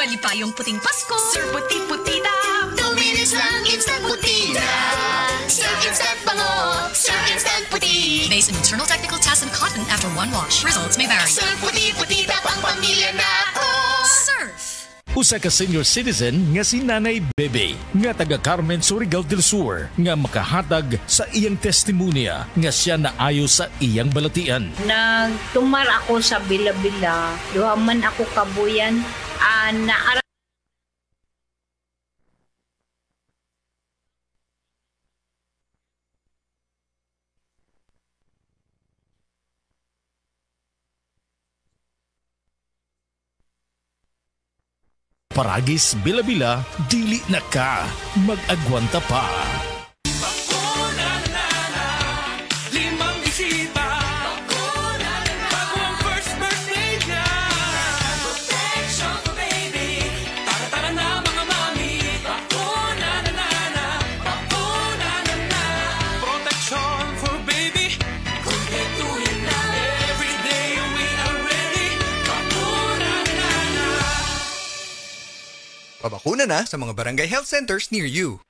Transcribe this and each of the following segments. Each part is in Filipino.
Malipayong puting Pasko. Sir Puti-Putita. 2 minutes lang, instant putida. Sir Instant Bango, Sir Instant Puti. Based on internal technical tests and cotton after one wash. Results may vary. Sir Puti-Putida, pang pamilya na ako. Surf! Usa ka senior citizen nga si Nanay Bebe nga taga Carmen, Surigao del Sur nga makahatag sa iyang testimonya nga siya naayo sa iyang balatian. Nagtumar ako sa Bila-Bila, duha man ako kabuyan, Paragis Bila-Bila, dili na ka mag-agwanta pa. Pabakuna na sa mga barangay health centers near you.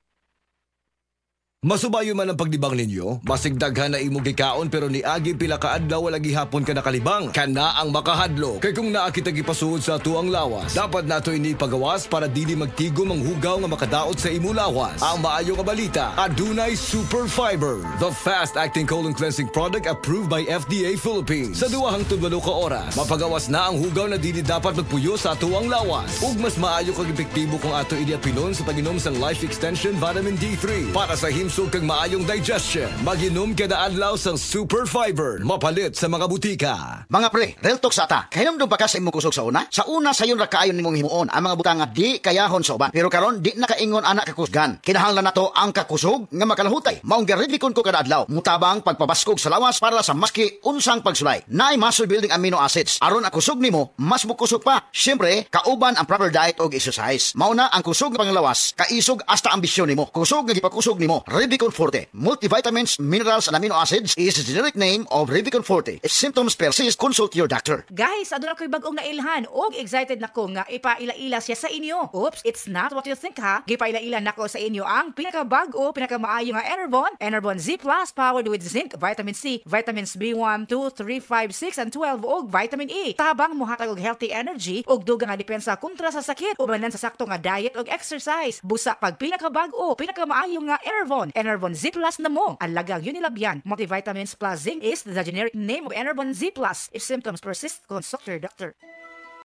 Masubayo man ang pagdibang ninyo, masigdaghan na imong gikaon pero ni agi pila ka adlaw wala gihapon ka nakalibang. Kana ang makahadlo. Kay kung naa kita gipasuod sa tuang lawas, dapat nato ini pagawas para dili magtigom ang hugaw nga makadaot sa imo lawas. Ang maayo nga balita, adunay Super Fiber, the fast-acting colon cleansing product approved by FDA Philippines. Sa 2 hangtod 8 ka oras, mapagawas na ang hugaw na dili dapat magpuyo sa tuang lawas. Ug mas maayo kag epektibo kung ato ini apilon sa pag-inom sa Life Extension Vitamin D3 para sa himsog kag maayong digestion. Mag-inom kada adlaw sang Super Fiber, mapalit sa mga butika. Mga pre, real talk sa ata. Kahinomdom pa ka sa imong kusog sa una? Sa una sayon ra kaayon nimong himuon ang mga butang nga di kayahon sa uban. Pero karon di na kaingon anak kakusgan. Kinahanglan nato ang kakusog nga makalahutay. Maong garidikon ko kada adlaw. Mutabang pagpabaskog sa lawas para sa maski unsang pagsulay. Naay muscle building amino acids. Aron ang kusog nimo, mas mukusog pa. Syempre, kauban ang proper diet og exercise. Mauna ang kusog nga panglawas, kaisog hasta ambisyon nimo. Kusog nga gipakusog nimo, Revicon Forte. Multivitamins, minerals, and amino acids is the generic name of Revicon Forte. If symptoms persist, consult your doctor. Guys, aduna ko'y bagong nailhan og excited na ko nga ipaila-ila siya sa inyo. Oops, it's not what you think ha. Gipaila-ila na ko sa inyo ang pinakabago, pinakamaayo nga Enervon Z Plus powered with zinc, vitamin C, vitamins B1, 2, 3, 5, 6, and 12 og vitamin E. Tabang muhatag og healthy energy og dugang nga depensa kontra sa sakit ubanan sa sakto nga diet og exercise. Busa pag pinakabago, pinakamaayo nga Enervon Z Plus na mo. Ang lagang Unilabyan Multivitamins Plus Zinc is the generic name of Enervon Z Plus. If symptoms persist, consult your doctor.